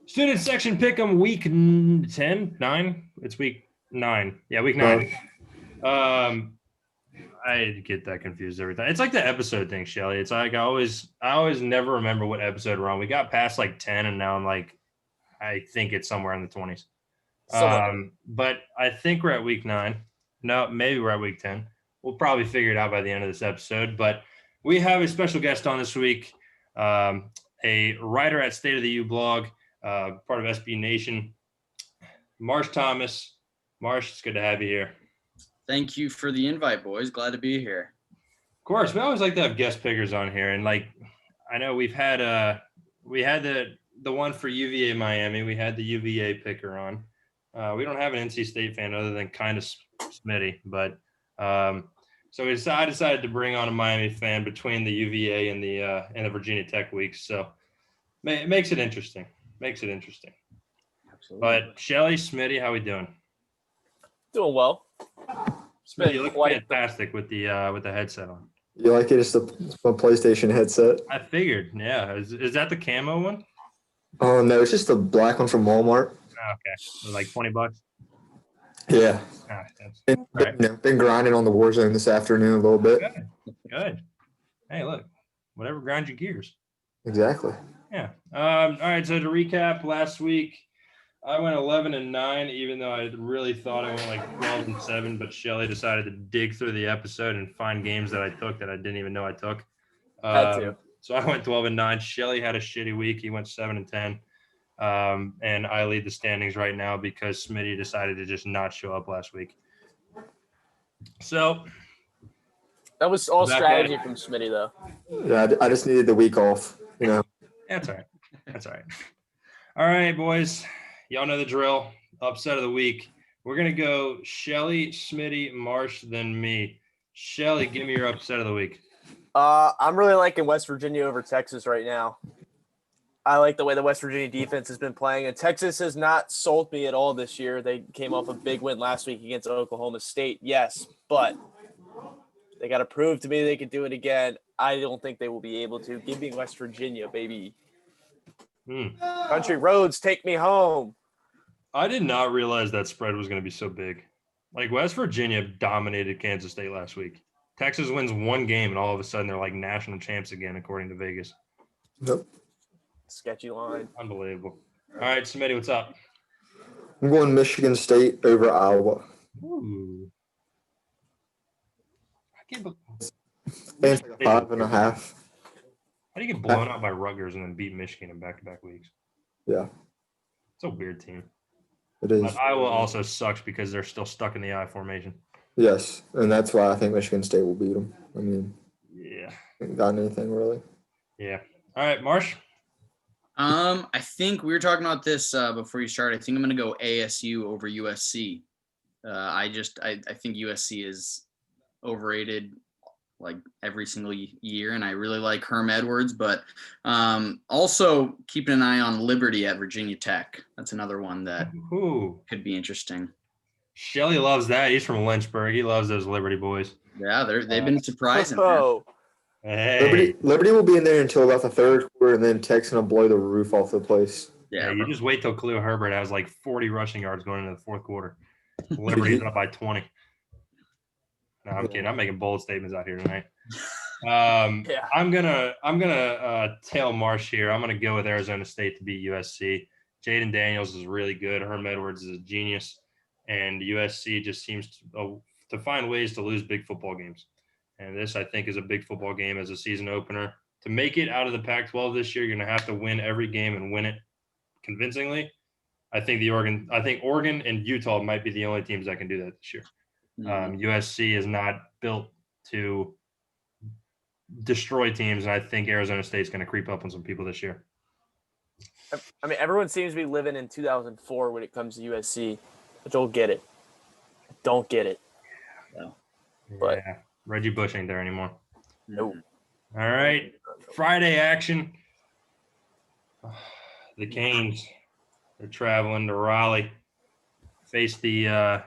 Student section pick'em week 10, 9. It's week 9. Yeah, week 9. I get that confused every time. It's like the episode thing, Shelly. It's like I always never remember what episode we're on. We got past like 10, and now I'm like, I think it's somewhere in the 20s. But I think we're at week 9. No, maybe we're at week 10. We'll probably figure it out by the end of this episode. But we have a special guest on this week, a writer at State of the U blog, part of SB Nation, Marsh Thomas. Marsh, it's good to have you here. Thank you for the invite, boys. Glad to be here. Of course, we always like to have guest pickers on here, and like I know we had the one for UVA Miami. We had the UVA picker on. We don't have an NC State fan other than kind of Smitty, but so I decided to bring on a Miami fan between the UVA and the Virginia Tech weeks. So it makes it interesting. Absolutely. But Shelly, Smitty, how we doing? Doing well. Smitty, you look fantastic with the headset on. You like it? It's the PlayStation headset. I figured. Yeah. Is that the camo one? Oh no, it's just the black one from Walmart. Oh, okay, like $20. Yeah. Been grinding on the Warzone this afternoon a little bit. Good. Hey, look, whatever grinds your gears. Exactly. Yeah. All right. So to recap, last week I went 11-9, even though I really thought I went like 12-7. But Shelly decided to dig through the episode and find games that I took that I didn't even know I took. Had to. So I went 12-9. Shelly had a shitty week. He went 7-10. And I lead the standings right now because Smitty decided to just not show up last week. So that was all strategy from Smitty, though. Yeah, I just needed the week off. You know. That's all right. All right, boys. Y'all know the drill. Upset of the week. We're gonna go Shelly, Smitty, Marsh, then me. Shelly, give me your upset of the week. I'm really liking West Virginia over Texas right now. I like the way the West Virginia defense has been playing, and Texas has not sold me at all this year. They came off a big win last week against Oklahoma State, yes, but they got to prove to me they can do it again. I don't think they will be able to. Give me West Virginia, baby. Country roads, take me home. I did not realize that spread was going to be so big. Like, West Virginia dominated Kansas State last week. Texas wins one game, and all of a sudden they're like national champs again, according to Vegas. Yep. Sketchy line. Unbelievable. All right, Smitty, what's up? I'm going Michigan State over Iowa. Ooh. I can't believe It's like a 5.5. How do you get blown out by Rutgers and then beat Michigan in back-to-back weeks? Yeah. It's a weird team. It is. But Iowa also sucks because they're still stuck in the I formation. Yes, and that's why I think Michigan State will beat them. I mean, yeah. Haven't gotten anything really. Yeah. All right, Marsh? I think we were talking about this before you started. I think I'm going to go ASU over USC. I think USC is overrated like every single year, and I really like Herm Edwards, but also keeping an eye on Liberty at Virginia Tech. That's another one that could be interesting. Shelly loves that. He's from Lynchburg. He loves those Liberty boys. Yeah, they've been surprising. Hey. Liberty will be in there until about the third quarter, and then Tech's going to blow the roof off the place. Yeah, you just wait till Khalil Herbert has like 40 rushing yards going into the fourth quarter. Liberty's up by 20. No, I'm kidding. I'm making bold statements out here tonight. I'm gonna tail Marsh here. I'm gonna go with Arizona State to beat USC. Jaden Daniels is really good. Herm Edwards is a genius, and USC just seems to find ways to lose big football games. And this, I think, is a big football game as a season opener. To make it out of the Pac-12 this year, you're going to have to win every game and win it convincingly. I think Oregon and Utah might be the only teams that can do that this year. USC is not built to destroy teams, and I think Arizona State's going to creep up on some people this year. I mean, everyone seems to be living in 2004 when it comes to USC. I don't get it. No. But yeah. Reggie Bush ain't there anymore. No. All right. Friday action. The Canes are traveling to Raleigh. Face the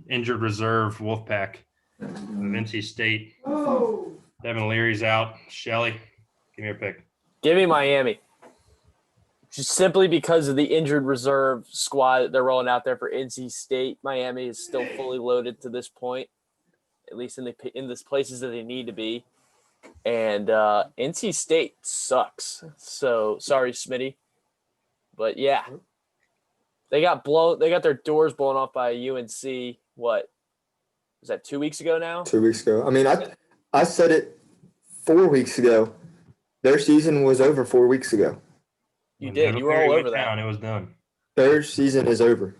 injured reserve Wolfpack of NC State. Devin Leary's out. Shelly, give me your pick. Give me Miami. just simply because of the injured reserve squad that they're rolling out there for NC State. Miami is still fully loaded to this point, at least in the places that they need to be. And NC State sucks. So sorry, Smitty. But yeah, they got their doors blown off by UNC. What was that? 2 weeks ago now? 2 weeks ago. I mean, I said it 4 weeks ago. Their season was over 4 weeks ago. You did. You were all over that. It was done. Their season is over.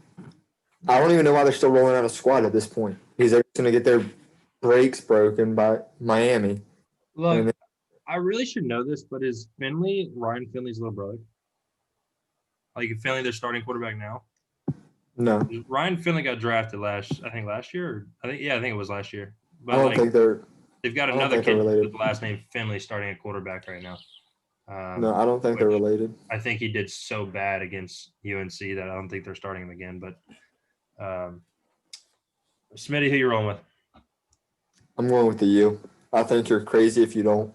I don't even know why they're still rolling out a squad at this point. Because they're going to get their brakes broken by Miami. Look, I really should know this, but is Finley Ryan Finley's little brother? Like, Finley, their starting quarterback now? No. Ryan Finley got drafted last year. I think it was last year. But I don't think they've got another kid with the last name Finley starting at quarterback right now. No, I don't think they're related. I think he did so bad against UNC that I don't think they're starting him again. But Smitty, who you rolling with? I'm going with the U. I think you're crazy if you don't.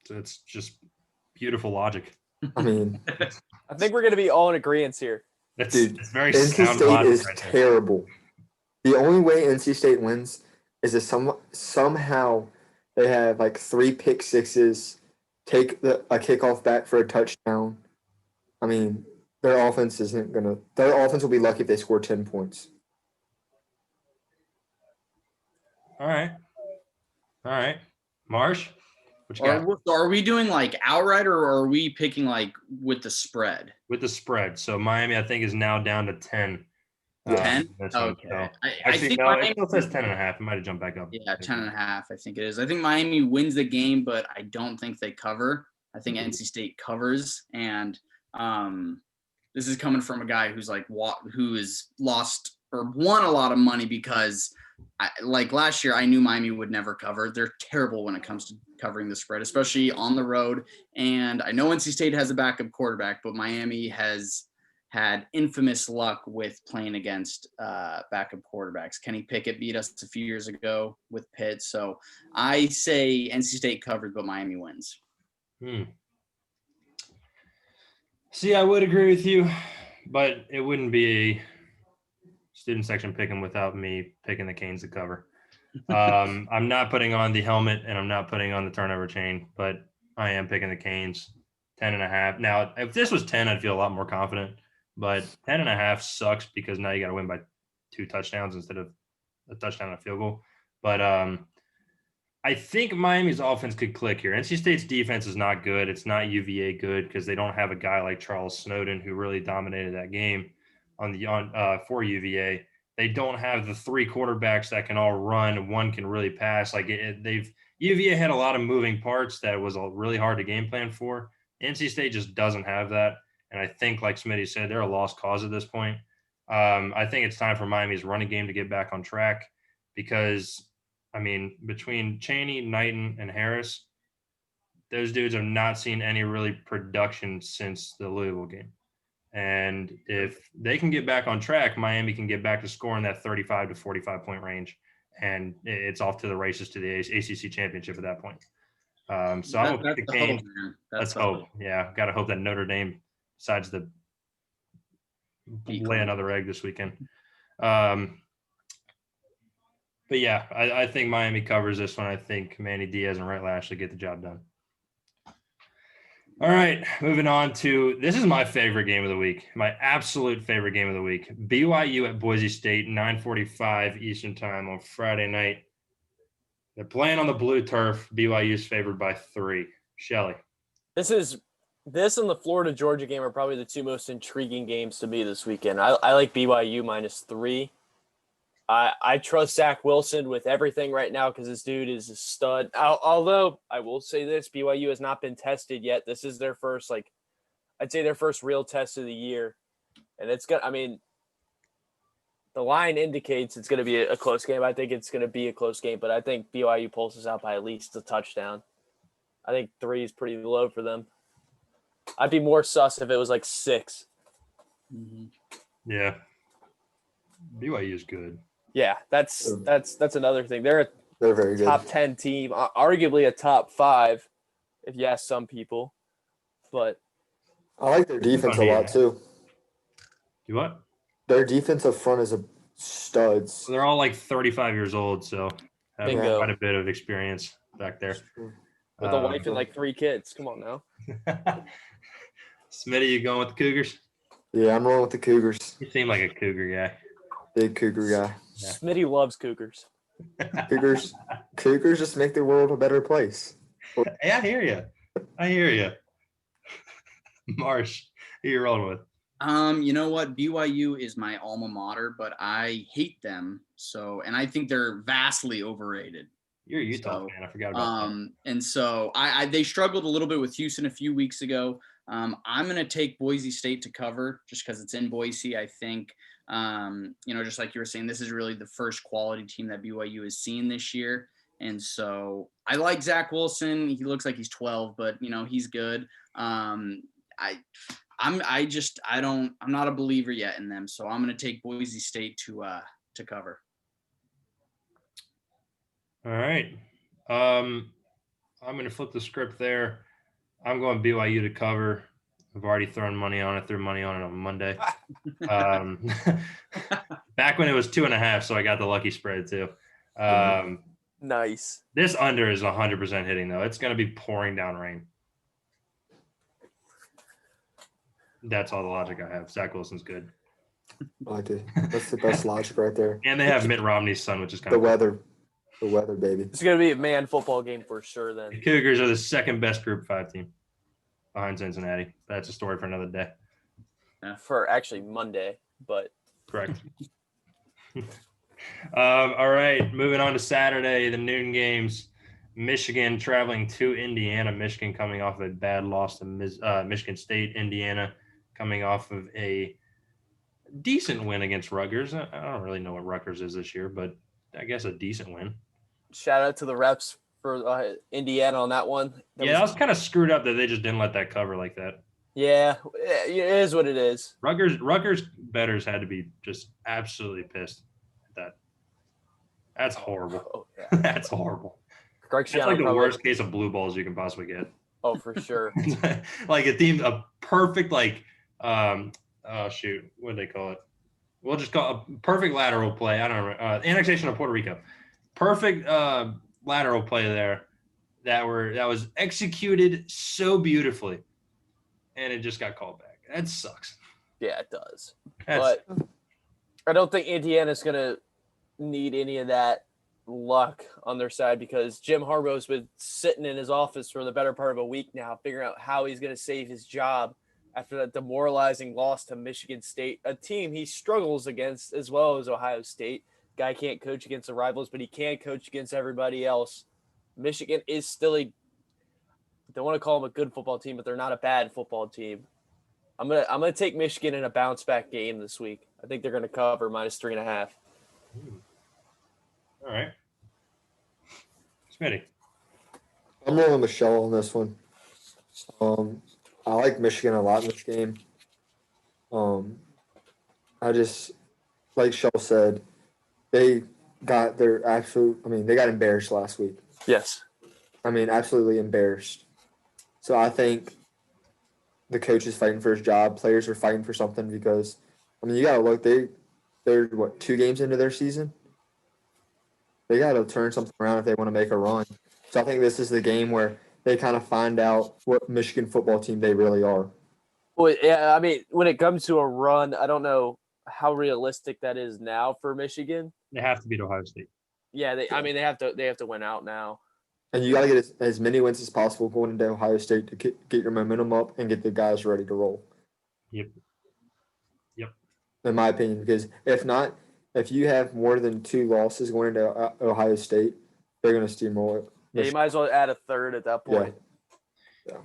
So it's just beautiful logic. I mean, I think we're going to be all in agreement here. It's very NC State is terrible. The only way NC State wins is if somehow they have like 3 pick sixes, take a kickoff back for a touchdown. I mean, their offense will be lucky if they score 10 points. All right. Marsh, what you got? Are we doing like outright, or are we picking like with the spread? With the spread. So Miami, I think, is now down to 10. 10? Okay. So, I think Miami it still says 10.5. It might have jumped back up. Yeah, 10.5. I think it is. I think Miami wins the game, but I don't think they cover. I think NC State covers, and this is coming from a guy who has lost or won a lot of money because, like last year, I knew Miami would never cover. They're terrible when it comes to covering the spread, especially on the road. And I know NC State has a backup quarterback, but Miami has had infamous luck with playing against backup quarterbacks. Kenny Pickett beat us a few years ago with Pitt. So I say NC State covered, but Miami wins. See, I would agree with you, but it wouldn't be a student section picking without me picking the Canes to cover. I'm not putting on the helmet and I'm not putting on the turnover chain, but I am picking the Canes 10.5. Now, if this was 10, I'd feel a lot more confident, but 10.5 sucks because now you got to win by 2 touchdowns instead of a touchdown and a field goal. But I think Miami's offense could click here. NC State's defense is not good. It's not UVA good because they don't have a guy like Charles Snowden who really dominated that game for UVA. They don't have the 3 quarterbacks that can all run. One can really pass. UVA had a lot of moving parts that was really hard to game plan for. NC State just doesn't have that. And I think, like Smitty said, they're a lost cause at this point. I think it's time for Miami's running game to get back on track because, I mean, between Chaney, Knighton, and Harris, those dudes have not seen any really production since the Louisville game. And if they can get back on track, Miami can get back to scoring that 35 to 45-point range, and it's off to the races to the ACC championship at that point. So I'm going to pick the Canes. Let's hope. Yeah, got to hope that Notre Dame decides to lay another egg this weekend. But, yeah, I think Miami covers this one. I think Manny Diaz and Rhett Lashley get the job done. All right, moving on to – this is my favorite game of the week, my absolute favorite game of the week. BYU at Boise State, 9:45 Eastern time on Friday night. They're playing on the blue turf. BYU's favored by 3. Shelly. This and the Florida-Georgia game are probably the 2 most intriguing games to me this weekend. I like BYU -3. I trust Zach Wilson with everything right now because this dude is a stud. Although I will say this, BYU has not been tested yet. This is their first, I'd say their first real test of the year. And the line indicates it's going to be a close game. I think it's going to be a close game, but I think BYU pulls this out by at least a touchdown. I think 3 is pretty low for them. I'd be more sus if it was 6. Mm-hmm. Yeah. BYU is good. Yeah, that's another thing. They're very good. Top 10 team, arguably a top 5. if you ask some people. But I like their defense a lot too. Do what? Their defensive front is a studs. They're all like 35 years old, so have Bingo. quite a bit of experience back there. with a wife and like 3 kids. Come on now. Smitty, you going with the Cougars? Yeah, I'm rolling with the Cougars. You seem like a Cougar guy. Big Cougar guy. Yeah. Smitty loves Cougars. Cougars just make the world a better place. Hey, I hear you. Marsh, who you rolling with? You know what? BYU is my alma mater, but I hate them. And I think they're vastly overrated. You're a Utah fan. I forgot about that. And so they struggled a little bit with Houston a few weeks ago. I'm going to take Boise State to cover just because it's in Boise. I think, just like you were saying, this is really the first quality team that BYU has seen this year. And so I like Zach Wilson. He looks like he's 12, but he's good. I'm not a believer yet in them. So I'm going to take Boise State to cover. All right. I'm going to flip the script there. I'm going BYU to cover. I've already thrown money on it. Threw money on it on Monday. Back when it was 2.5, so I got the lucky spread too. Nice. This under is 100% hitting though. It's going to be pouring down rain. That's all the logic I have. Zach Wilson's good. I like it. That's the best logic right there. And they have Mitt Romney's son, which is kind of weather. The weather, baby. It's going to be a man football game for sure then. The Cougars are the second best Group 5 team behind Cincinnati. That's a story for another day. For actually Monday, but. Correct. All right, moving on to Saturday, the noon games. Michigan traveling to Indiana. Michigan coming off of a bad loss to Michigan State. Indiana coming off of a decent win against Rutgers. I don't really know what Rutgers is this year, but I guess a decent win. Shout out to the reps for Indiana on that one. That was kind of screwed up that they just didn't let that cover like that. Yeah, it is what it is. Rutgers bettors had to be just absolutely pissed at that. That's horrible. Oh, yeah. That's horrible. That's like the worst case of blue balls you can possibly get. Oh, for sure. Like a perfect what do they call it? We'll just call a perfect lateral play. I don't know. Annexation of Puerto Rico. Perfect lateral play there that was executed so beautifully, and it just got called back. That sucks. Yeah, it does. But I don't think Indiana's going to need any of that luck on their side because Jim Harbaugh's been sitting in his office for the better part of a week now, figuring out how he's going to save his job after that demoralizing loss to Michigan State, a team he struggles against as well as Ohio State. Guy can't coach against the rivals, but he can coach against everybody else. Michigan is still they want to call them a good football team, but they're not a bad football team. I'm gonna take Michigan in a bounce back game this week. I think they're gonna cover -3.5. All right. Smitty. I'm rolling Michelle on this one. I like Michigan a lot in this game. I just, like Shell said, they got they got embarrassed last week. Yes. Absolutely embarrassed. So I think the coach is fighting for his job. Players are fighting for something because, you got to look, they're 2 games into their season? They got to turn something around if they want to make a run. So I think this is the game where they kind of find out what Michigan football team they really are. Well, yeah, when it comes to a run, I don't know how realistic that is now for Michigan. They have to beat Ohio State. Yeah, they have to win out now. And you got to get as many wins as possible going into Ohio State to get your momentum up and get the guys ready to roll. Yep. In my opinion, because if you have more than 2 losses going into Ohio State, they're going to steamroll it. Yeah, you might as well add a third at that point.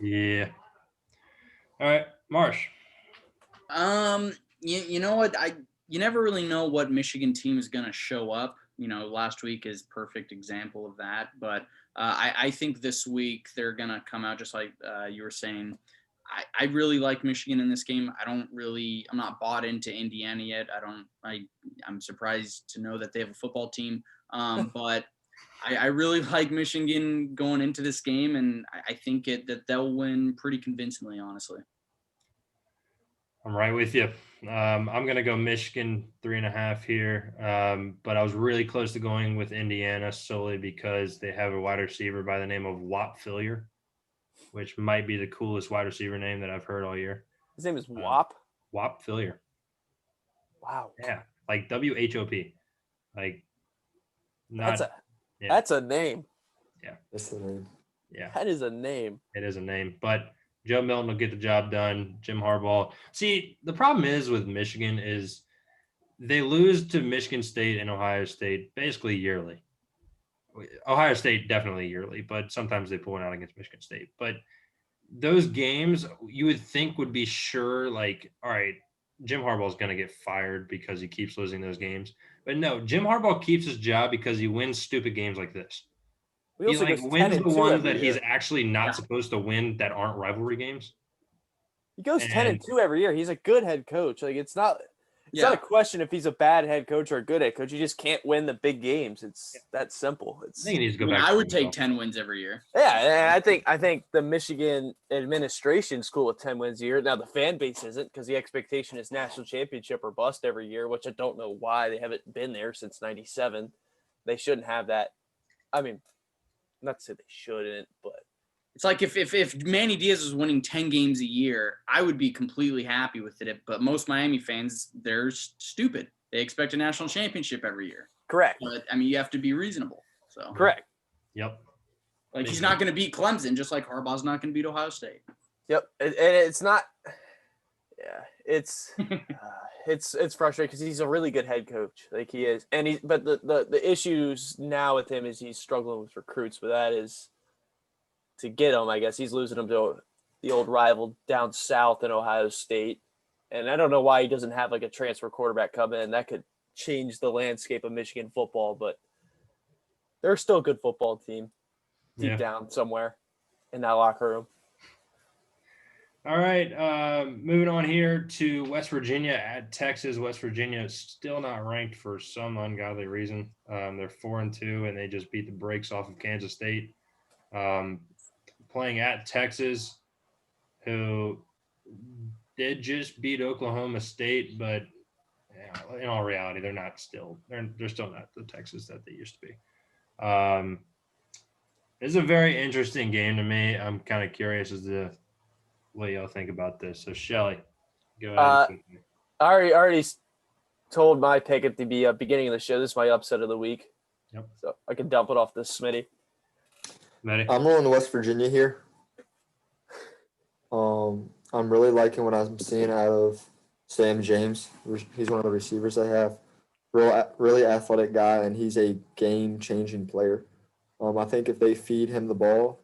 Yeah. All right, Marsh. You know what? You never really know what Michigan team is going to show up. Last week is perfect example of that. But I think this week they're going to come out just like you were saying. I really like Michigan in this game. I'm not bought into Indiana yet. I'm surprised to know that they have a football team. But I really like Michigan going into this game, and I think that they'll win pretty convincingly, honestly. I'm right with you. I'm going to go Michigan 3.5 here, but I was really close to going with Indiana solely because they have a wide receiver by the name of Whop Phillier, which might be the coolest wide receiver name that I've heard all year. His name is Whop. Whop Phillier. Wow. Yeah, like WHOP. Like, not. That's a name. Yeah, That's the name. Yeah, that is a name. It is a name, but Joe Milton will get the job done. Jim Harbaugh. See, the problem is with Michigan is they lose to Michigan State and Ohio State basically yearly. Ohio State definitely yearly, but sometimes they pull it out against Michigan State. But those games you would think would be sure, like, all right, Jim Harbaugh is going to get fired because he keeps losing those games. But no, Jim Harbaugh keeps his job because he wins stupid games like this. He like wins the ones that he's actually not supposed to win that aren't rivalry games. He goes 10-2 every year. He's a good head coach. Like it's not a question if he's a bad head coach or a good head coach. You just can't win the big games. It's that simple. I think he needs to go back. I would take 10 wins every year. Yeah, and I think the Michigan administration's cool with 10 wins a year. Now the fan base isn't because the expectation is national championship or bust every year, which I don't know why they haven't been there since '97. They shouldn't have that. I mean, not to say they shouldn't, but it's like if Manny Diaz was winning 10 games a year, I would be completely happy with it. But most Miami fans, they're stupid. They expect a national championship every year. Correct. But I mean, you have to be reasonable. So correct. Yep. Like he's not going to beat Clemson, just like Harbaugh's not going to beat Ohio State. Yep, and it's not. Yeah, it's it's frustrating because he's a really good head coach, like he is, and but the issues now with him is he's struggling with recruits, but that is to get him. I guess he's losing them to the old rival down south in Ohio State, and I don't know why he doesn't have like a transfer quarterback come in that could change the landscape of Michigan football, but they're still a good football team deep down somewhere in that locker room. All right, moving on here to West Virginia at Texas. West Virginia is still not ranked for some ungodly reason. They're 4-2, and they just beat the brakes off of Kansas State. Playing at Texas, who did just beat Oklahoma State, but in all reality, they're still not the Texas that they used to be. It's a very interesting game to me. I'm kind of curious as to what y'all think about this. So, Shelly, go ahead. I already told my pick at the beginning of the show. This is my upset of the week. Yep. So I can dump it off this Smitty. I'm rolling to West Virginia here. I'm really liking what I'm seeing out of Sam James. He's one of the receivers they have. Really athletic guy, and he's a game-changing player. I think if they feed him the ball,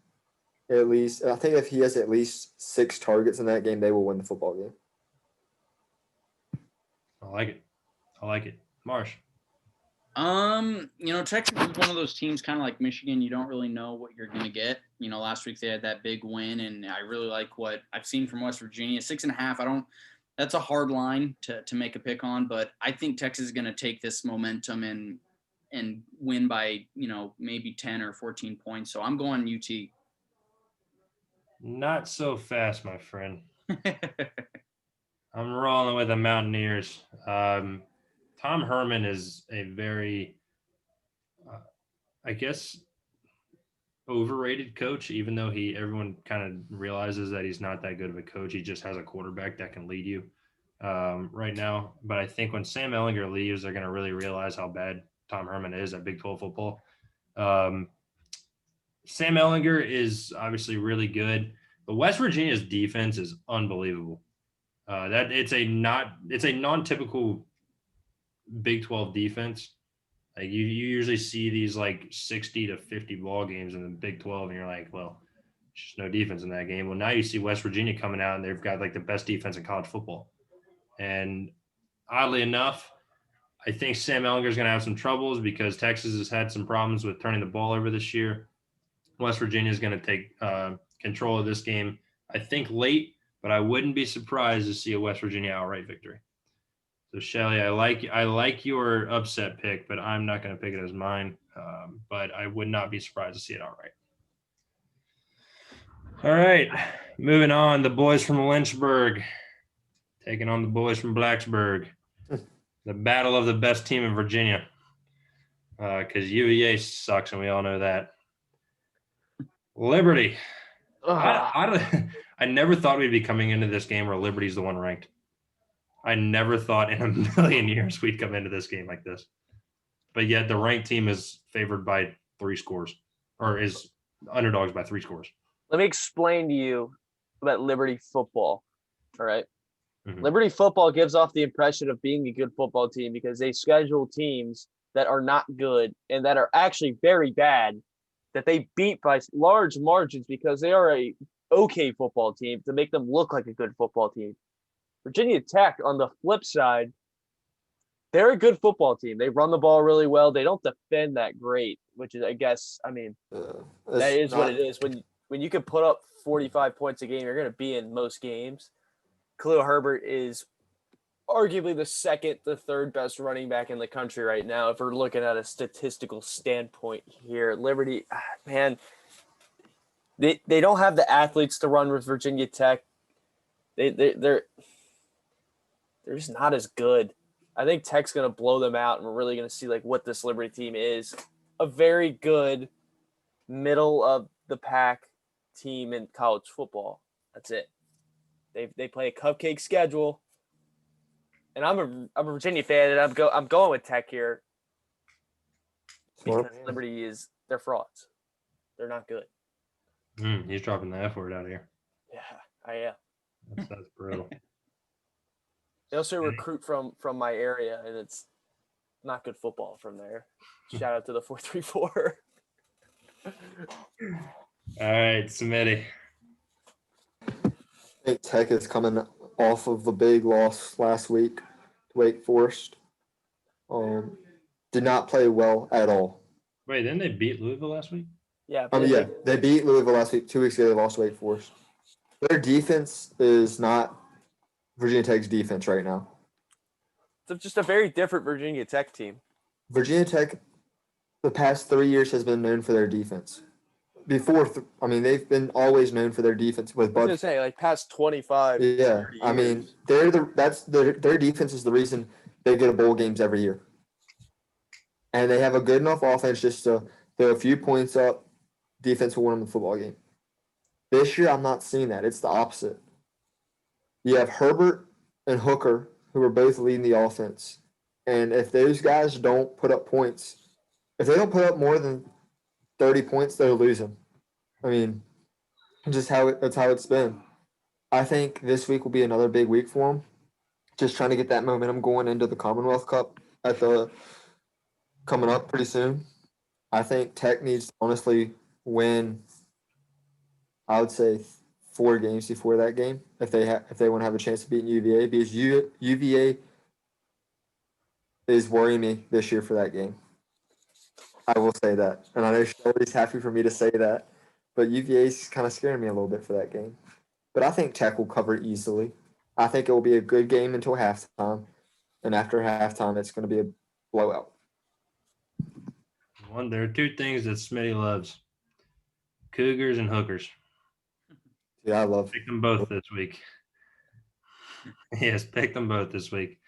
I think if he has at least 6 targets in that game, they will win the football game. I like it. Marsh. Texas is one of those teams kind of like Michigan. You don't really know what you're going to get. Last week they had that big win, and I really like what I've seen from West Virginia. 6.5. That's a hard line to make a pick on, but I think Texas is going to take this momentum and win by, maybe 10 or 14 points. So I'm going UT. Not so fast, my friend. I'm rolling with the Mountaineers. Tom Herman is a very, overrated coach, even though everyone kind of realizes that he's not that good of a coach. He just has a quarterback that can lead you right now. But I think when Sam Ehlinger leaves, they're going to really realize how bad Tom Herman is at Big 12 football. Sam Ehlinger is obviously really good, but West Virginia's defense is unbelievable. It's a non-typical Big 12 defense. Like you usually see these like 60 to 50 ball games in the Big 12, and you're like, well, there's just no defense in that game. Well, now you see West Virginia coming out, and they've got like the best defense in college football. And oddly enough, I think Sam Ehlinger is going to have some troubles because Texas has had some problems with turning the ball over this year. West Virginia is going to take control of this game, I think, late, but I wouldn't be surprised to see a West Virginia outright victory. So, Shelly, I like your upset pick, but I'm not going to pick it as mine. but I would not be surprised to see it outright. All right, moving on. The boys from Lynchburg taking on the boys from Blacksburg. The battle of the best team in Virginia. Because UVA sucks, and we all know that. Liberty. I never thought we'd be coming into this game where Liberty's the one ranked. I never thought in a million years we'd come into this game like this. But yet the ranked team is favored by 3 scores, or is underdogs by 3 scores. Let me explain to you about Liberty football. All right. Mhm. Liberty football gives off the impression of being a good football team because they schedule teams that are not good and that are actually very bad that they beat by large margins because they are a okay football team to make them look like a good football team. Virginia Tech, on the flip side, they're a good football team. They run the ball really well. They don't defend that great, which is, I guess, I mean, that is what it is. When you can put up 45 points a game, you're going to be in most games. Khalil Herbert is arguably the third best running back in the country right now. If we're looking at a statistical standpoint here, Liberty, man, they don't have the athletes to run with Virginia Tech. They're just not as good. I think Tech's going to blow them out, and we're really going to see like what this Liberty team is. A very good middle of the pack team in college football. That's it. They play a cupcake schedule, and I'm a Virginia fan, and I'm going with Tech here because Liberty they're frauds. They're not good. He's dropping the F word out of here. Yeah, I am. That's brutal. They also recruit from my area, and it's not good football from there. Shout out to the 434. All right, Smitty. I think Tech is coming off of the big loss last week to Wake Forest. Did not play well at all. Wait, didn't they beat Louisville last week? Yeah. They beat Louisville last week. 2 weeks ago, they lost to Wake Forest. Their defense is not Virginia Tech's defense right now. It's just a very different Virginia Tech team. Virginia Tech, the past 3 years, has been known for their defense. They've been always known for their defense with I was gonna say like past 25. Yeah, I mean, their defense is the reason they get to bowl games every year, and they have a good enough offense just to throw a few points up. Defense will win them the football game. This year, I'm not seeing that. It's the opposite. You have Herbert and Hooker, who are both leading the offense, and if those guys don't put up points, if they don't put up more than 30 points, they're losing. I mean, that's how it's been. I think this week will be another big week for them. Just trying to get that momentum going into the Commonwealth Cup coming up pretty soon. I think Tech needs to honestly win, I would say, 4 games before that game if they want to have a chance of beating UVA, because UVA is worrying me this year for that game. I will say that. And I know Shelby's happy for me to say that. But UVA's kind of scaring me a little bit for that game. But I think Tech will cover it easily. I think it will be a good game until halftime. And after halftime, it's going to be a blowout. There are 2 things that Smitty loves. Cougars and hookers. Yeah, I love Pick them both this week. Yes, pick them both this week.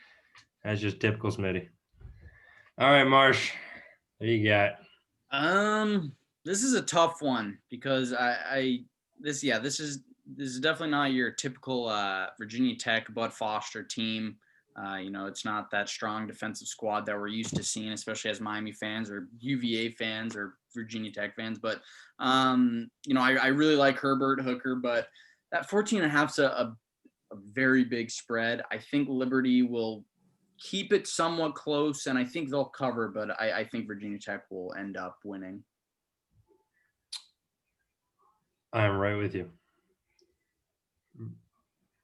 That's just typical Smitty. All right, Marsh. What you got? This is a tough one because this is definitely not your typical Virginia Tech Bud Foster team. It's not that strong defensive squad that we're used to seeing, especially as Miami fans or UVA fans or Virginia Tech fans. But I really like Herbert, Hooker, but that 14.5 is a very big spread. I think Liberty will keep it somewhat close, and I think they'll cover, but I think Virginia Tech will end up winning. I'm right with you.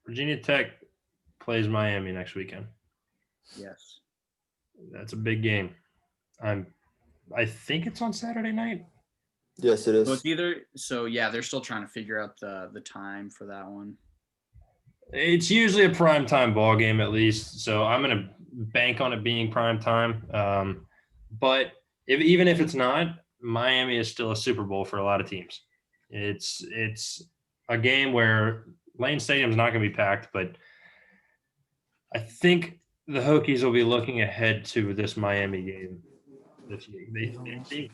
Virginia Tech plays Miami next weekend. Yes. That's a big game. I think it's on Saturday night. Yes, it is. They're still trying to figure out the time for that one. It's usually a prime time ball game at least, so I'm going to bank on it being prime time. But even if it's not, Miami is still a Super Bowl for a lot of teams. It's a game where Lane Stadium is not going to be packed, but I think the Hokies will be looking ahead to this Miami game this year.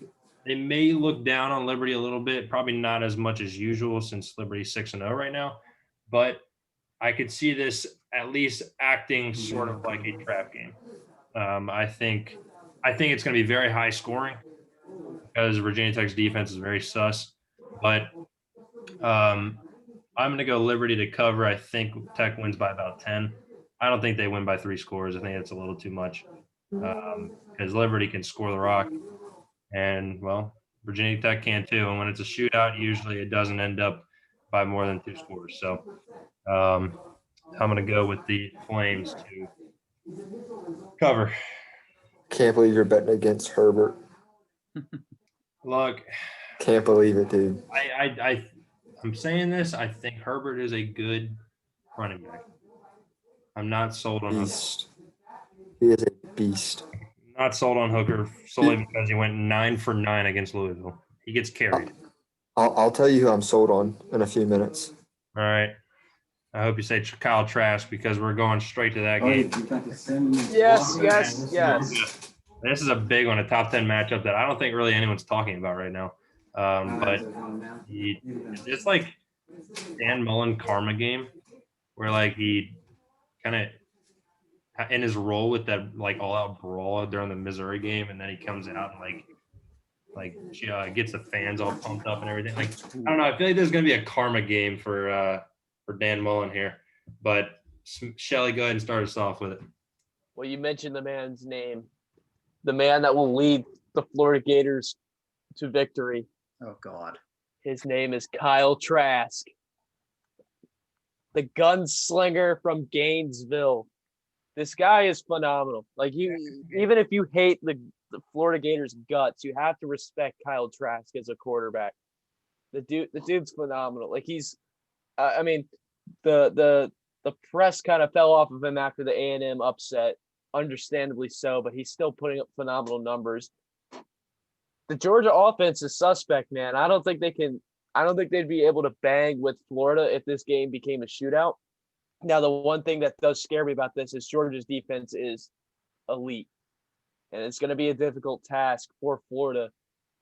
They may look down on Liberty a little bit, probably not as much as usual since Liberty's 6-0 right now, but I could see this at least acting sort of like a trap game. I think it's going to be very high scoring because Virginia Tech's defense is very sus. But I'm going to go Liberty to cover. I think Tech wins by about 10. I don't think they win by 3 scores. I think that's a little too much because Liberty can score the rock. And, well, Virginia Tech can too. And when it's a shootout, usually it doesn't end up by more than 2 scores. So I'm going to go with the Flames to cover. Can't believe you're betting against Herbert. Look, can't believe it, dude. I'm saying this. I think Herbert is a good running back. I'm not sold on beast. Hooker. He is a beast. Not sold on Hooker solely because he went 9 for 9 against Louisville. He gets carried. I'll tell you who I'm sold on in a few minutes. All right. I hope you say Kyle Trask because we're going straight to that game. Yes. This is a big one, a top 10 matchup that I don't think really anyone's talking about right now. But it's like Dan Mullen karma game where like he kind of in his role with that like all out brawl during the Missouri game, and then he comes out and gets the fans all pumped up and everything. Like I don't know, I feel like there's gonna be a karma game for Dan Mullen here. But Shelly, go ahead and start us off with it. Well, you mentioned the man's name, the man that will lead the Florida Gators to victory. Oh God. His name is Kyle Trask, the gunslinger from Gainesville. This guy is phenomenal. Like even if you hate the Florida Gators guts, you have to respect Kyle Trask as a quarterback. The dude's phenomenal. Like he's, I mean, the press kind of fell off of him after the A&M upset, understandably so, but he's still putting up phenomenal numbers. The Georgia offense is suspect, man. I don't think they'd be able to bang with Florida if this game became a shootout. Now, the one thing that does scare me about this is Georgia's defense is elite. And it's going to be a difficult task for Florida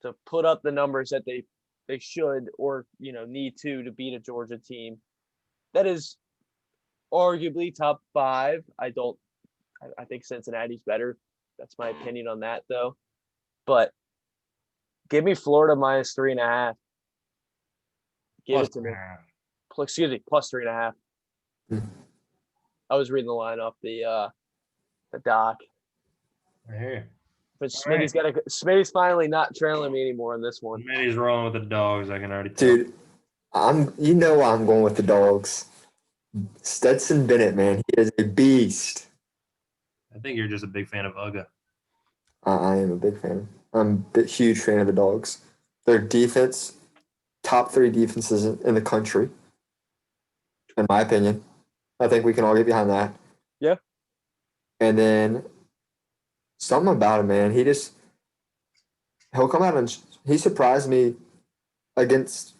to put up the numbers that they should or, need to beat a Georgia team that is arguably top 5. I think Cincinnati's better. That's my opinion on that, though. But give me Florida minus 3.5. Give it to me. Excuse me, plus 3.5. I was reading the line off the doc. Hey. But Smitty's finally not trailing me anymore in this one. Smitty's rolling with the dogs. I can already tell. Dude, I'm going with the dogs. Stetson Bennett, man, he is a beast. I think you're just a big fan of Uga. I am a big fan. I'm a huge fan of the dogs. Their defense, top 3 defenses in the country, in my opinion. I think we can all get behind that. Yeah. And then something about him, man. He'll come out and he surprised me against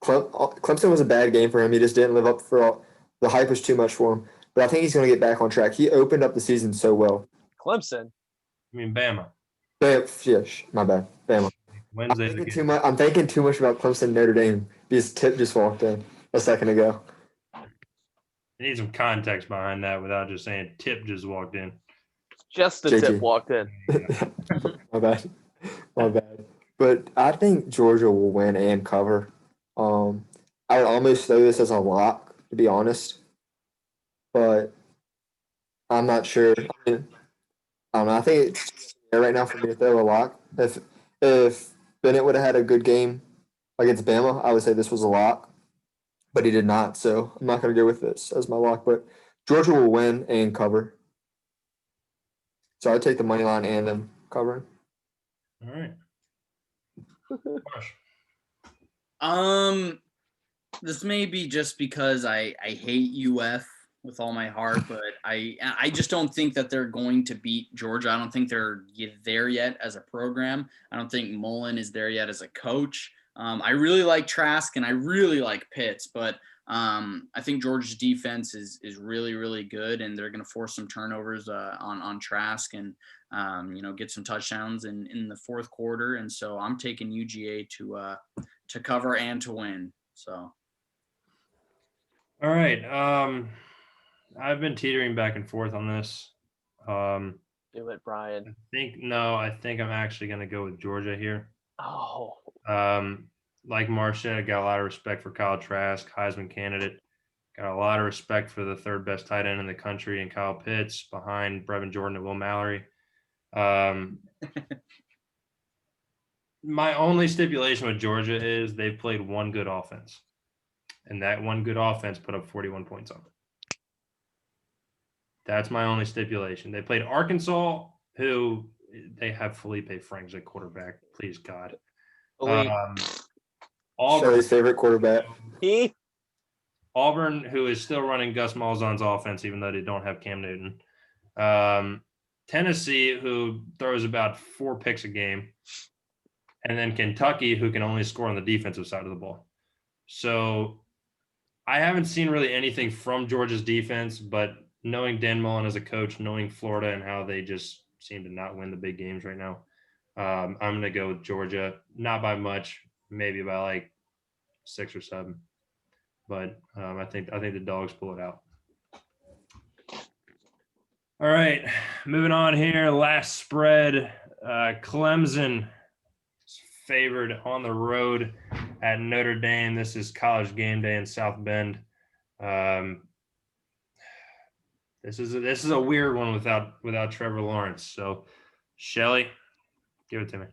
Clemson. Was a bad game for him. He just didn't live up for the hype was too much for him. But I think he's going to get back on track. He opened up the season so well. Clemson? I mean, Bama. Yes, my bad. Bama. I'm thinking too much about Clemson Notre Dame because Tip just walked in a second ago. I need some context behind that without just saying Tip just walked in. Just the Tip walked in. My bad. But I think Georgia will win and cover. I would almost throw this as a lock, to be honest. But I'm not sure. I don't know. I think it's right now for me to throw a lock. If Bennett would have had a good game against Bama, I would say this was a lock. But he did not, so I'm not going to go with this as my lock. But Georgia will win and cover. So I'd take the money line and them covering. All right. This may be just because I hate UF with all my heart, but I just don't think that they're going to beat Georgia. I don't think they're there yet as a program. I don't think Mullen is there yet as a coach. I really like Trask and I really like Pitts, but I think Georgia's defense is really, really good, and they're going to force some turnovers on Trask and get some touchdowns in the fourth quarter. And so I'm taking UGA to cover and to win. So. All right. I've been teetering back and forth on this. Do it, Brian. I think I'm actually going to go with Georgia here. Oh. Like Marcia, I got a lot of respect for Kyle Trask, Heisman candidate. Got a lot of respect for the third best tight end in the country and Kyle Pitts behind Brevin Jordan and Will Mallory. My only stipulation with Georgia is they've played one good offense. And that one good offense put up 41 points on them. That's my only stipulation. They played Arkansas, who they have Felipe Franks at quarterback. Please, God. Auburn, Shelly's favorite quarterback. Auburn, who is still running Gus Malzahn's offense, even though they don't have Cam Newton. Tennessee, who throws about 4 picks a game. And then Kentucky, who can only score on the defensive side of the ball. So I haven't seen really anything from Georgia's defense, but knowing Dan Mullen as a coach, knowing Florida and how they just seem to not win the big games right now, I'm going to go with Georgia, not by much, maybe by like 6 or 7. But I think the Dogs pull it out. All right, moving on here. Last spread, Clemson favored on the road at Notre Dame. This is College Game Day in South Bend. This is a weird one without Trevor Lawrence. So, Shelly, give it to me.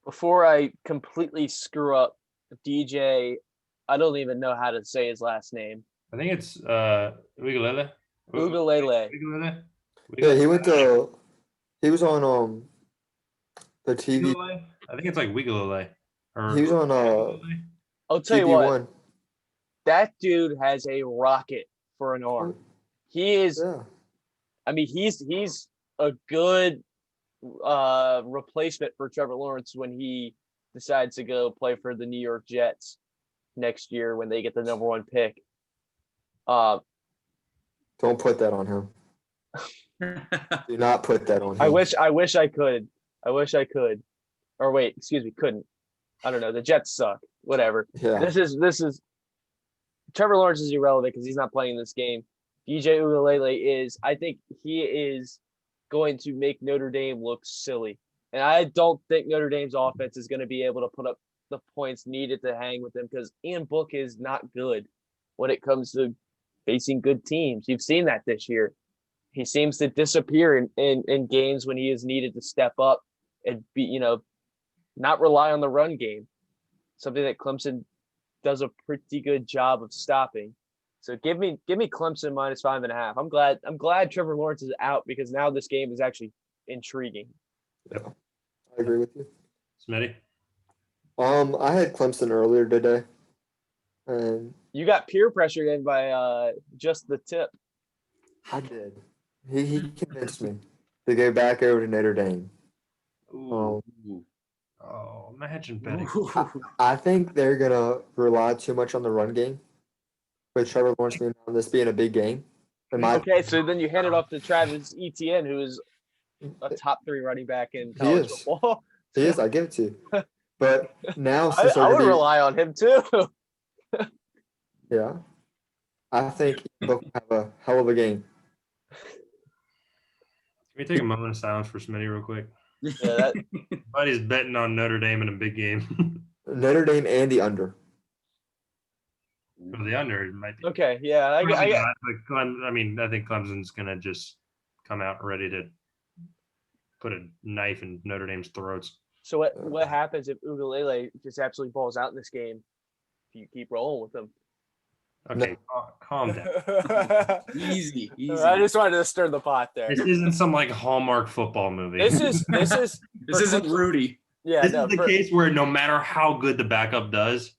Before I completely screw up DJ, I don't even know how to say his last name. I think it's Ugalele. Ugalele. Yeah, he was on the TV. I think it's like Wigalele. He was on I'll tell you TV1. what. That dude has a rocket for an arm. He is. Yeah. I mean, he's a good replacement for Trevor Lawrence when he decides to go play for the New York Jets next year when they get the number 1 pick. Don't put that on him. Do not put that on him. I wish I could. Or wait, excuse me, couldn't. I don't know. The Jets suck. Whatever. Yeah. This is Trevor Lawrence is irrelevant because he's not playing this game. DJ Ugalele is. I think he is going to make Notre Dame look silly. And I don't think Notre Dame's offense is going to be able to put up the points needed to hang with them because Ian Book is not good when it comes to facing good teams. You've seen that this year. He seems to disappear in games when he is needed to step up and be, not rely on the run game. Something that Clemson does a pretty good job of stopping. So give me Clemson -5.5. I'm glad Trevor Lawrence is out because now this game is actually intriguing. Yeah, I agree with you. Smitty? I had Clemson earlier today. And you got peer pressured in by just the tip. I did. He convinced me to go back over to Notre Dame. Imagine betting. I think they're going to rely too much on the run game with Trevor Lawrence being on this being a big game. Okay, so then you hand it off to Travis Etienne, who is a top 3 running back in college football. He is. I give it to you. But now I would rely on him too. Yeah. I think Book will have a hell of a game. Can we take a moment of silence for Smitty real quick? Yeah, Buddy's betting on Notre Dame in a big game. Notre Dame and the under. Well, the under might be. Okay, yeah. I think Clemson's going to just come out ready to put a knife in Notre Dame's throats. So what happens if Ugalele just absolutely balls out in this game if you keep rolling with him? Okay, calm down. Easy. I just wanted to stir the pot there. This isn't some like Hallmark football movie. This isn't Rudy. Yeah, this is the case where no matter how good the backup does,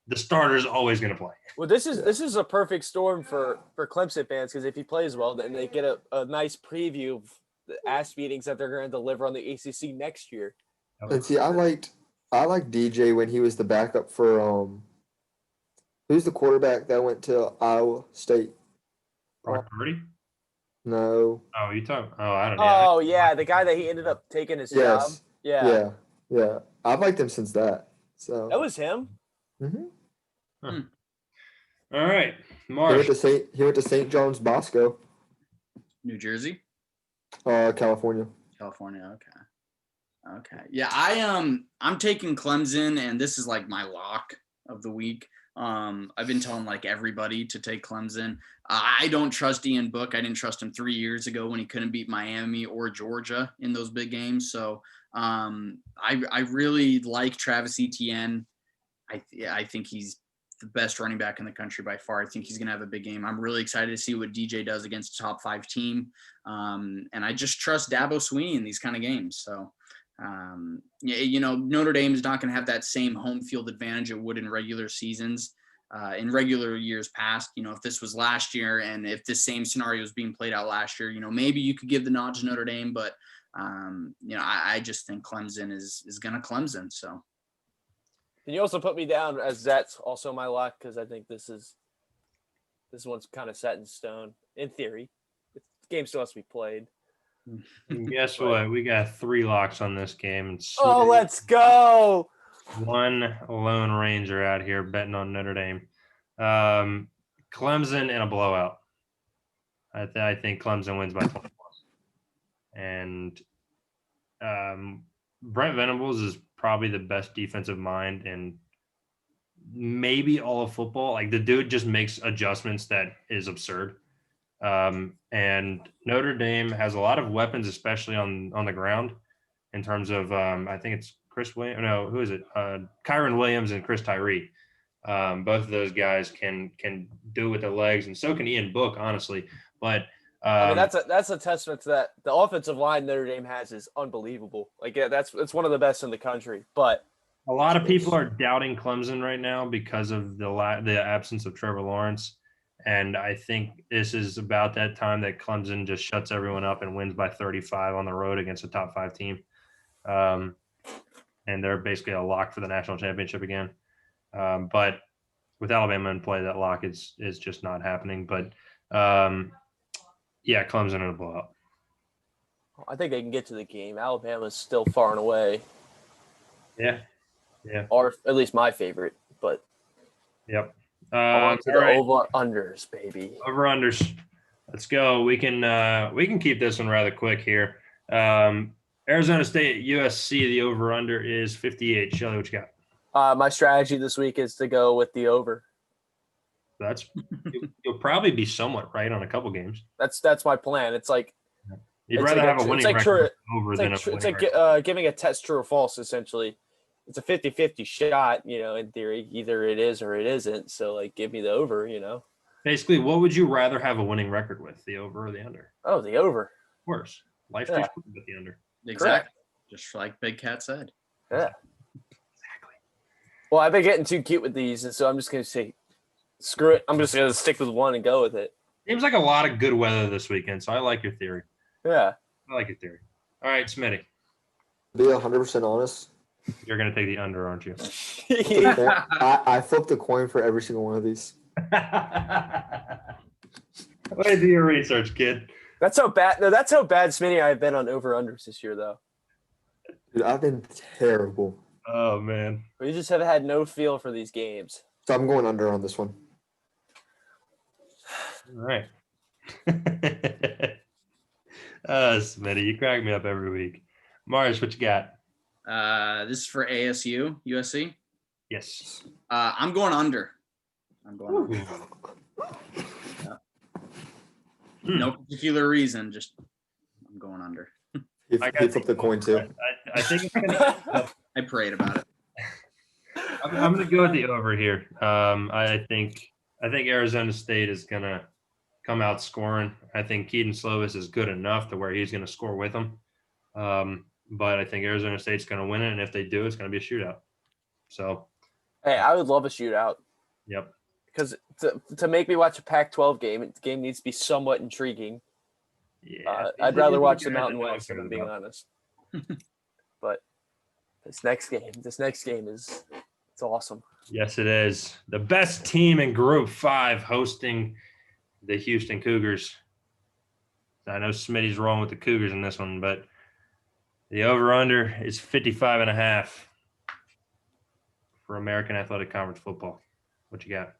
the starter's always going to play. Well, this is a perfect storm for Clemson fans because if he plays well, then they get a nice preview of the ass beatings that they're going to deliver on the ACC next year. And see, I liked DJ when he was the backup for who's the quarterback that went to Iowa State? Brock Purdy? No. Oh, you talking? Oh, I don't know. Oh yeah, the guy that he ended up taking his job. Yeah. Yeah. I've liked him since that. So That was him. Mm-hmm. All right, He Marsh. went to St. John's Bosco, New Jersey, California. California. Okay. Yeah, I'm taking Clemson, and this is like my lock of the week. I've been telling like everybody to take Clemson. I don't trust Ian Book. I didn't trust him 3 years ago when he couldn't beat Miami or Georgia in those big games. So I really like Travis Etienne. I think he's the best running back in the country by far. I think he's going to have a big game. I'm really excited to see what DJ does against a top 5 team. And I just trust Dabo Swinney in these kind of games. So, Notre Dame is not going to have that same home field advantage it would in regular seasons. In regular years past, if this was last year and if this same scenario was being played out last year, maybe you could give the nod to Notre Dame, but I just think Clemson is going to Clemson. So. Can you also put me down as that's also my lock because I think this one's kind of set in stone in theory. The game still has to be played. And guess what? We got 3 locks on this game. And let's go! One lone ranger out here betting on Notre Dame. Clemson in a blowout. I think Clemson wins by 20 plus. And Brent Venables is probably the best defensive mind in maybe all of football. Like the dude just makes adjustments that is absurd. And Notre Dame has a lot of weapons, especially on the ground in terms of, I think it's Chris Williams. No, who is it? Kyron Williams and Chris Tyree. Both of those guys can do it with their legs, and so can Ian Book, honestly. But that's a testament to that. The offensive line Notre Dame has is unbelievable. Like, yeah, it's one of the best in the country. But a lot of people are doubting Clemson right now because of the absence of Trevor Lawrence. And I think this is about that time that Clemson just shuts everyone up and wins by 35 on the road against a top 5 team. And they're basically a lock for the national championship again. But with Alabama in play, that lock is just not happening. But yeah, Clemson in a blowout. I think they can get to the game. Alabama's still far and away. Yeah. Or at least my favorite. But yep. On to the over-unders, baby. Over-unders. Let's go. We can keep this one rather quick here. Arizona State, USC, the over-under is 58. Shelly, what you got? My strategy this week is to go with the over. You'll probably be somewhat right on a couple games. That's my plan. It's like you'd rather have a winning record over than a winning record. Giving a test true or false, essentially. It's a 50-50 shot, in theory. Either it is or it isn't. So, like, give me the over, Basically, what would you rather have a winning record with, the over or the under? Oh, the over. Of course. Life's too short with the under. Exactly. Correct. Just like Big Cat said. Yeah. Exactly. Well, I've been getting too cute with these, and so I'm just going to say, screw it. I'm just going to stick with one and go with it. Seems like a lot of good weather this weekend, so I like your theory. Yeah. I like your theory. All right, Smitty. To be 100% honest, you're going to take the under, aren't you? I flipped a coin for every single one of these. Way to do your research, kid. That's how bad. No, that's how bad Smitty I've been on over-unders this year, though. Dude, I've been terrible. Oh, man. We just have had no feel for these games. So I'm going under on this one. All right. Smitty, you crack me up every week. Mars, what you got? This is for ASU, USC. Yes. I'm going under. Under. Yeah. No particular reason, just I'm going under. He flipped the coin too. I think it's gonna. I prayed about it. I'm going to go with the over here. I think Arizona State is going to come out scoring. I think Keaton Slovis is good enough to where he's going to score with them. But I think Arizona State's going to win it, and if they do, it's going to be a shootout. So Hey, I would love a shootout. Yep. Because to make me watch a Pac-12 game, the game needs to be somewhat intriguing. Yeah. I'd rather watch the Mountain West, if I'm being honest. But this next game is it's awesome. Yes, it is. The best team in Group 5 hosting the Houston Cougars. I know Smitty's rolling with the Cougars in this one, but the over-under is 55.5 for American Athletic Conference football. What you got?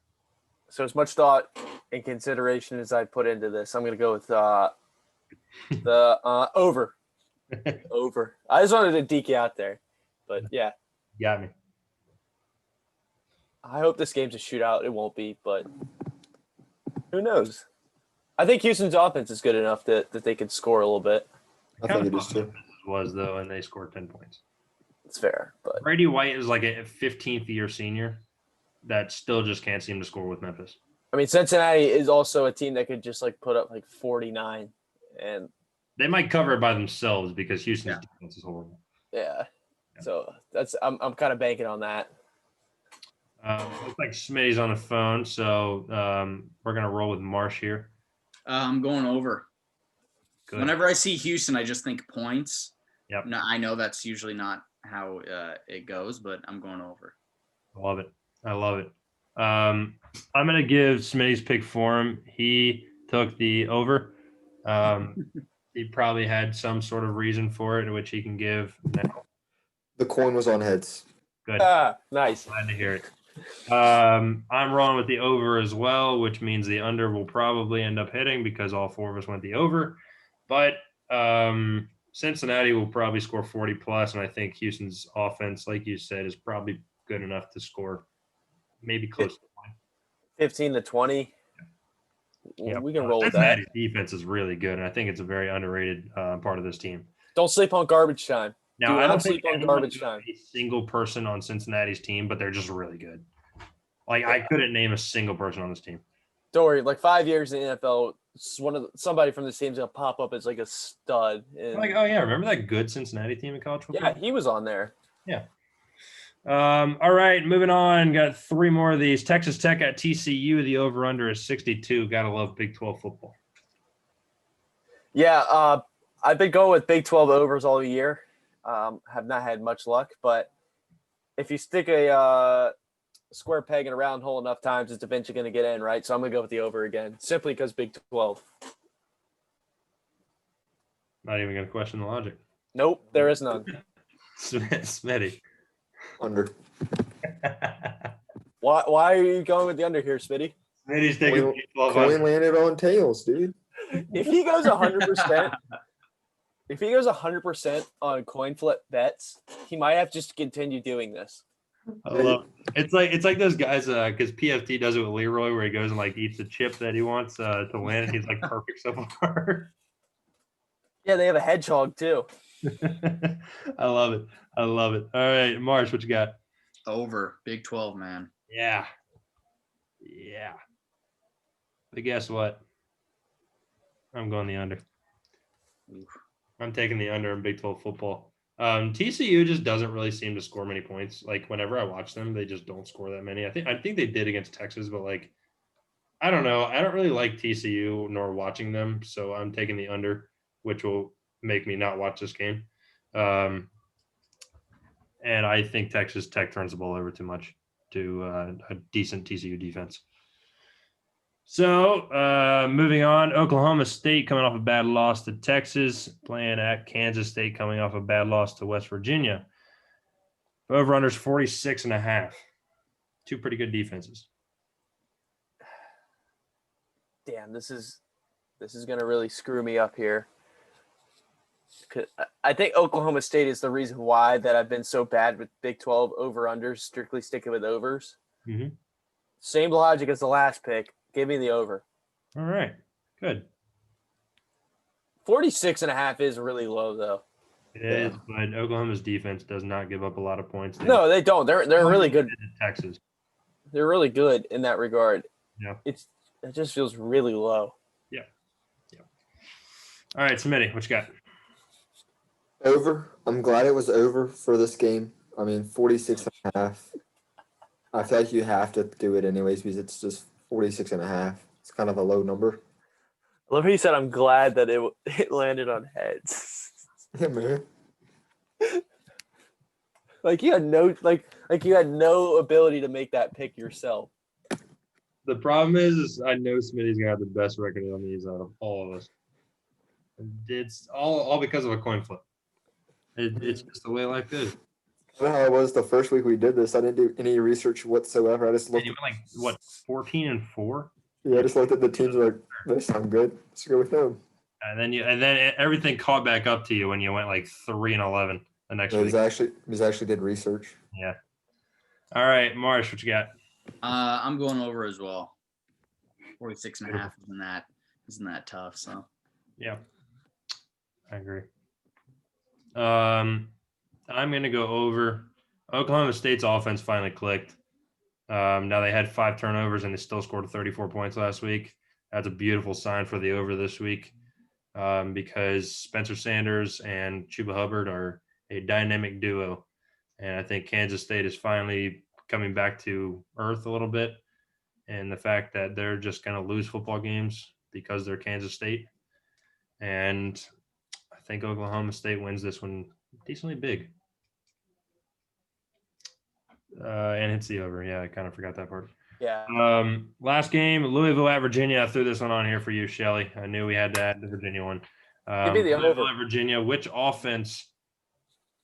So as much thought and consideration as I put into this, I'm going to go with the over. Over. I just wanted to deke you out there. But, yeah. Got me. I hope this game's a shootout. It won't be, but who knows? I think Houston's offense is good enough that they can score a little bit. I think it is too. Was, though, and they scored 10 points. It's fair, but Brady White is like a 15th year senior that still just can't seem to score with Memphis. I mean, Cincinnati is also a team that could just like put up like 49, and they might cover it by themselves because Houston's defense is horrible. Yeah. So I'm kind of banking on that. Looks like Smitty's on the phone, so we're gonna roll with Marsh here. I'm going over. Good. Whenever I see Houston, I just think points. Yep. No, I know that's usually not how it goes, but I'm going over. I love it. I love it. I'm gonna give Smitty's pick for him. He took the over. He probably had some sort of reason for it, which he can give now. The coin was on heads. Good. Nice. Glad to hear it. I'm rolling with the over as well, which means the under will probably end up hitting because all four of us went the over. But Cincinnati will probably score 40 plus, and I think Houston's offense, like you said, is probably good enough to score maybe close to 15 to 20. Yeah, we can roll with that. Cincinnati's defense is really good, and I think it's a very underrated part of this team. Don't sleep on garbage time. Now, I don't think on garbage time. A single person on Cincinnati's team, but they're just really good. Like I couldn't name a single person on this team. Don't worry. Like 5 years in the NFL, somebody from this team's gonna pop up as like a stud. Like, oh yeah, remember that good Cincinnati team in college football? Yeah, he was on there. Yeah. All right, moving on. Got three more of these. Texas Tech at TCU. The over/under is 62. Gotta love Big 12 football. Yeah, I've been going with Big 12 overs all year. Have not had much luck, but if you stick a square peg in a round hole enough times, it's eventually going to get in, right? So I'm going to go with the over again, simply because Big 12. Not even going to question the logic. Nope, there is none. Smitty. Under. Why are you going with the under here, Smitty? Smitty's taking Big 12 coin landed on tails, dude. If he goes 100%, if he goes 100% on coin flip bets, he might have to just continue doing this. I love it. It's like those guys because PFT does it with Leroy where he goes and like eats the chip that he wants to win, and he's like perfect so far. Yeah, they have a hedgehog too. I love it. I love it. All right, Marsh, what you got? Over. Big 12, man. Yeah. But guess what? I'm going the under. Oof. I'm taking the under in Big 12 football. TCU just doesn't really seem to score many points. Like whenever I watch them, they just don't score that many. I think they did against Texas, but like I don't know. I don't really like TCU nor watching them, so I'm taking the under, which will make me not watch this game. And I think Texas Tech turns the ball over too much to a decent TCU defense. So moving on, Oklahoma State coming off a bad loss to Texas, playing at Kansas State coming off a bad loss to West Virginia. Over-under's 46.5. Two pretty good defenses. Damn, this is going to really screw me up here. I think Oklahoma State is the reason why that I've been so bad with Big 12 over-unders, strictly sticking with overs. Mm-hmm. Same logic as the last pick. Give me the over. All right. Good. 46.5 is really low, though. It is, but Oklahoma's defense does not give up a lot of points. No, they don't. They're really good. Texas. They're really good in that regard. Yeah. It just feels really low. Yeah. All right, Smitty, what you got? Over. I'm glad it was over for this game. I mean, 46.5. I feel like you have to do it anyways because it's just 46.5. It's kind of a low number. I love how you said I'm glad that it landed on heads. Yeah, man. Like you had no ability to make that pick yourself. The problem is I know Smitty's gonna have the best record on these out of all of us. It's all because of a coin flip. It's just the way life is. I know how it was the first week we did this. I didn't do any research whatsoever. I just And looked. you went like what 14-4, I just looked at the teams and like, they sound good. Let's go with them. and then everything caught back up to you when you went like 3-11 the next It week. was actually did research. Yeah. All right, Marsh, what you got? I'm going over as well. 46.5 isn't that tough? So Yeah, I agree. I'm gonna go over. Oklahoma State's offense finally clicked. Now they had 5 turnovers and they still scored 34 points last week. That's a beautiful sign for the over this week, because Spencer Sanders and Chuba Hubbard are a dynamic duo, and I think Kansas State is finally coming back to earth a little bit, and the fact that they're just going to lose football games because they're Kansas State, and I think Oklahoma State wins this one decently big. And hits the over. Yeah, I kind of forgot that part. Yeah. Last game, Louisville at Virginia. I threw this one on here for you, Shelly. I knew we had to add the Virginia one. Give me the Louisville over. at Virginia. Which offense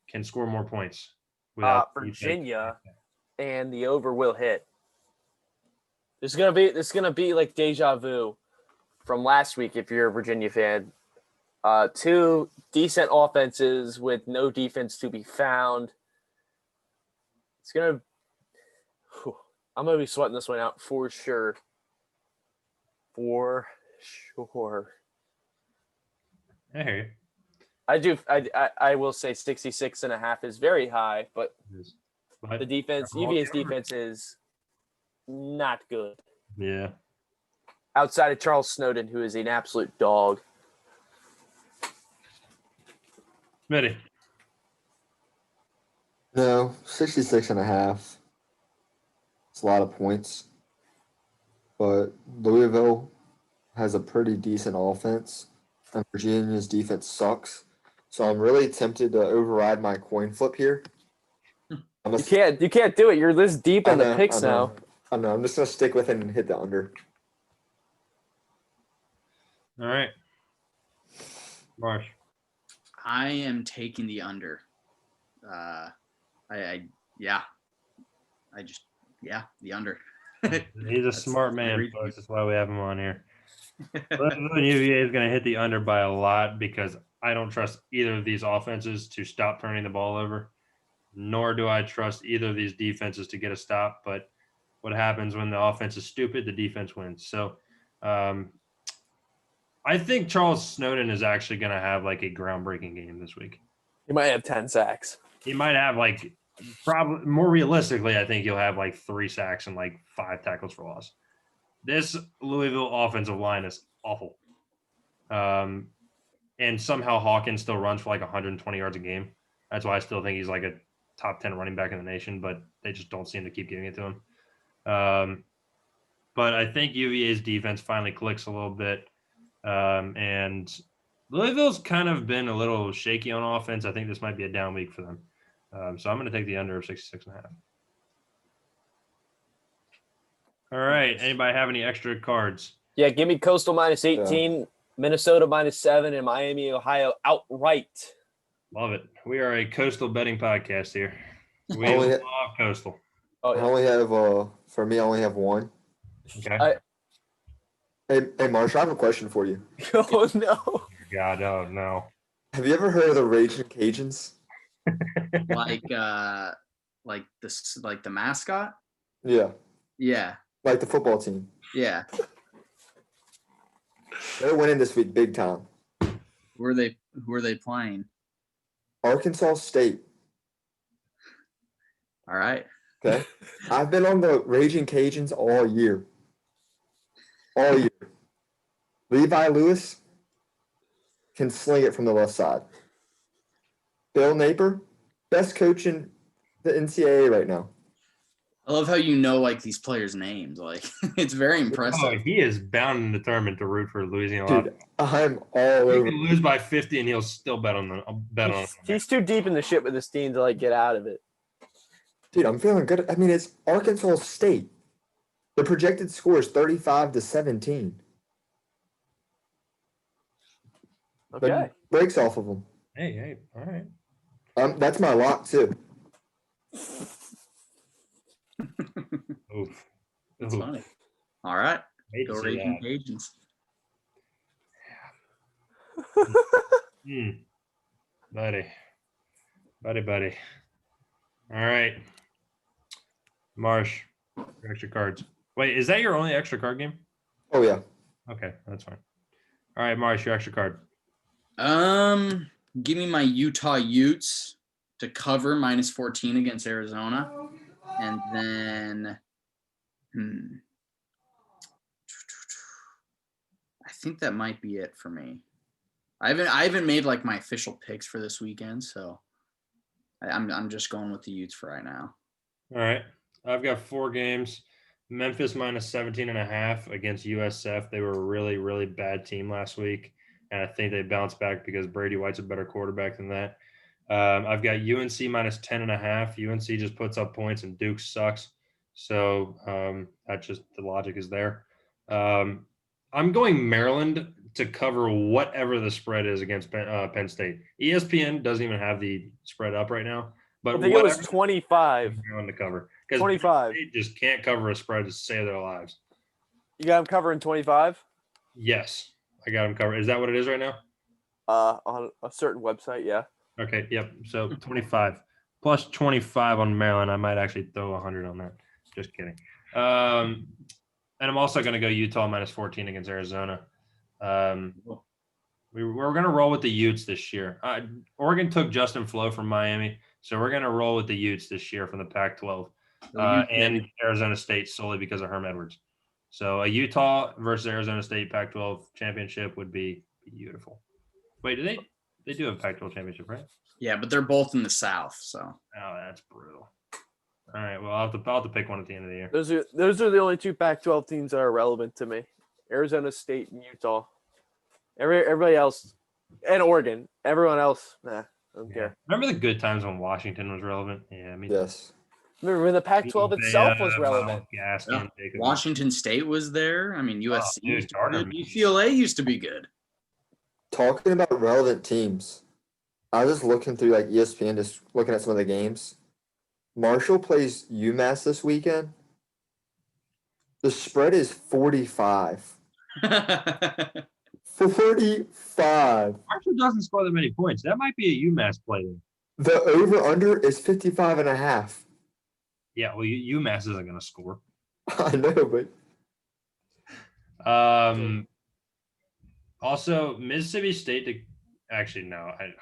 can score more points? Virginia, and the over will hit. This is gonna be like deja vu from last week if you're a Virginia fan. 2 decent offenses with no defense to be found. I'm gonna be sweating this one out for sure. For sure. I hear you. I will say 66.5 is very high, but the defense, UVA's defense is not good. Yeah. Outside of Charles Snowden, who is an absolute dog. Smitty. No, 66.5. It's a lot of points. But Louisville has a pretty decent offense, and Virginia's defense sucks. So I'm really tempted to override my coin flip here. You can't do it. You're this deep in the picks now. I know. I'm just gonna stick with it and hit the under. All right. Marsh. I am taking the under. The under. He's a smart man, folks. That's why we have him on here. UVA is going to hit the under by a lot because I don't trust either of these offenses to stop turning the ball over, nor do I trust either of these defenses to get a stop. But what happens when the offense is stupid, the defense wins. So I think Charles Snowden is actually going to have like a groundbreaking game this week. He might have 10 sacks. He might have probably more realistically, I think he'll have 3 sacks and 5 tackles for loss. This Louisville offensive line is awful. And somehow Hawkins still runs for 120 yards a game. That's why I still think he's a top 10 running back in the nation, but they just don't seem to keep giving it to him. But I think UVA's defense finally clicks a little bit. And Louisville's kind of been a little shaky on offense. I think this might be a down week for them. So I'm going to take the under of 66.5. All right. Anybody have any extra cards? Yeah, give me Coastal minus 18, Minnesota minus 7, and Miami, Ohio outright. Love it. We are a Coastal betting podcast here. We love Coastal. I only have for me, I only have one. Okay. Hey, Marsh, I have a question for you. Oh no. God, oh no. Have you ever heard of the Raging Cajuns? Like the mascot? Yeah. Yeah. Like the football team. Yeah. They're winning this week big time. Who are they playing? Arkansas State. All right. Okay. I've been on the Raging Cajuns all year. All year. Levi Lewis can sling it from the left side. Bill Napier, best coach in the NCAA right now. I love how you know like these players' names. Like it's very impressive. Oh, he is bound and determined to root for Louisiana. Dude, I'm all He over. can lose by 50 and he'll still bet on them. He's too deep in the shit with his team to like get out of it. Dude, I'm feeling good. I mean, it's Arkansas State. The projected score is 35-17. Okay. But breaks off of them. Hey, all right. That's my lock too. Oof. That's funny. All right. Hate Go to see Raging that. Cajuns. Buddy. All right. Marsh, your extra cards. Wait, is that your only extra card game? Oh yeah. Okay, that's fine. All right, Marsh, your extra card. Give me my Utah Utes to cover -14 against Arizona. And then I think that might be it for me. I haven't made like my official picks for this weekend, so I'm just going with the Utes for right now. All right. I've got 4 games. Memphis -17.5 against USF. They were a really, really bad team last week. And I think they bounced back because Brady White's a better quarterback than that. I've got UNC -10.5. UNC just puts up points and Duke sucks. So that just the logic is there. I'm going Maryland to cover whatever the spread is against Penn State. ESPN doesn't even have the spread up right now. But I think it was 25. Maryland to cover. Because 25. they just can't cover a spread to save their lives. You got him covering 25? Yes. I got them covered. Is that what it is right now? On a certain website, yeah. Okay, yep. So 25 plus 25 on Maryland. I might actually throw 100 on that. Just kidding. And I'm also going to go Utah -14 against Arizona. We're going to roll with the Utes this year. Oregon took Justin Flo from Miami, so we're going to roll with the Utes this year from the Pac-12 and Arizona State solely because of Herm Edwards. So a Utah versus Arizona State Pac-12 championship would be beautiful. Wait, they do have Pac-12 championship, right? Yeah, but they're both in the South, so. Oh, that's brutal. All right, well, I'll have to pick one at the end of the year. Those are the only 2 Pac-12 teams that are relevant to me: Arizona State and Utah. Everybody else, and Oregon. Everyone else, I don't care. Remember the good times when Washington was relevant? Yeah, I mean. Yes. Remember when the Pac-12 itself was relevant? Gaskin, Washington State was there. I mean, USC used to be good. Gardner. UCLA used to be good. Talking about relevant teams, I was looking through like ESPN, just looking at some of the games. Marshall plays UMass this weekend. The spread is 45. 45. Marshall doesn't score that many points. That might be a UMass play. The over-under is 55.5. Yeah, well, UMass isn't going to score. I know, but also Mississippi State. Actually, no. I'm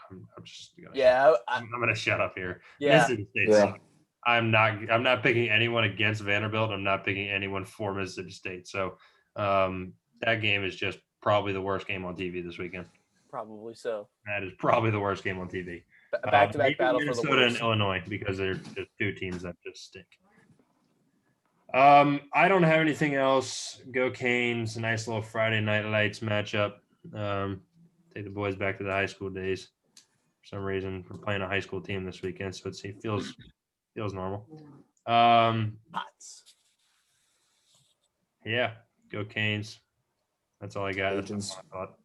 just gonna. Yeah, I'm going to shut up here. Yeah. Mississippi State. Yeah. I'm not picking anyone against Vanderbilt. I'm not picking anyone for Mississippi State. So that game is just probably the worst game on TV this weekend. Probably so. That is probably the worst game on TV. Back-to-back battle for the Minnesota worst. and Illinois, because they're just 2 teams that just stink. I don't have anything else. Go Canes. Nice little Friday Night Lights matchup. Take the boys back to the high school days. For some reason, we're playing a high school team this weekend, so it feels normal. Yeah, go Canes. That's all I got. That's Cajuns. my thought.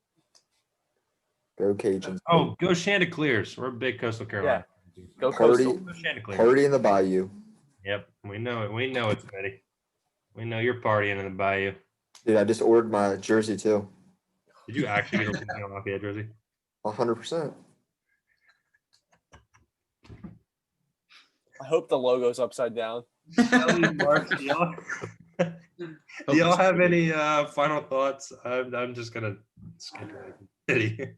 Go Cajuns. Oh, go Chanticleers. We're big Coastal Carolina. Go Party, Coastal. Go Chanticleers. party in the Bayou. Yep, we know it. We know it's Betty. We know you're partying in the Bayou. Dude, I just ordered my jersey too. Did you actually get a Louisiana Lafayette jersey? 100%. I hope the logo's upside down. Do y'all have any final thoughts? I'm just gonna skip it.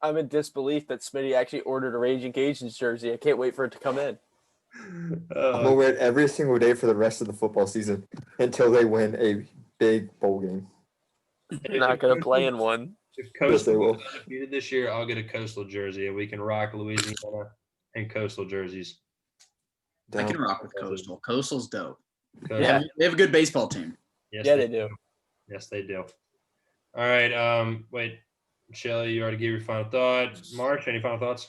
I'm in disbelief that Smitty actually ordered a Raging Cajuns jersey. I can't wait for it to come in. I'm gonna wear it every single day for the rest of the football season until they win a big bowl game. You're not gonna play in one. If Yes, they Coastal will. is undefeated this year, I'll get a Coastal jersey, and we can rock Louisiana and Coastal jerseys. I can rock with Coastal. Coastal's dope. Yeah. They have a good baseball team. Yes, Yeah, they do. Yes, they do. All right. Wait, Shelly, you already gave your final thought. Marsh, any final thoughts?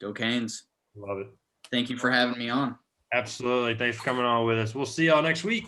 Go Canes. Love it. Thank you for having me on. Absolutely. Thanks for coming on with us. We'll see y'all next week.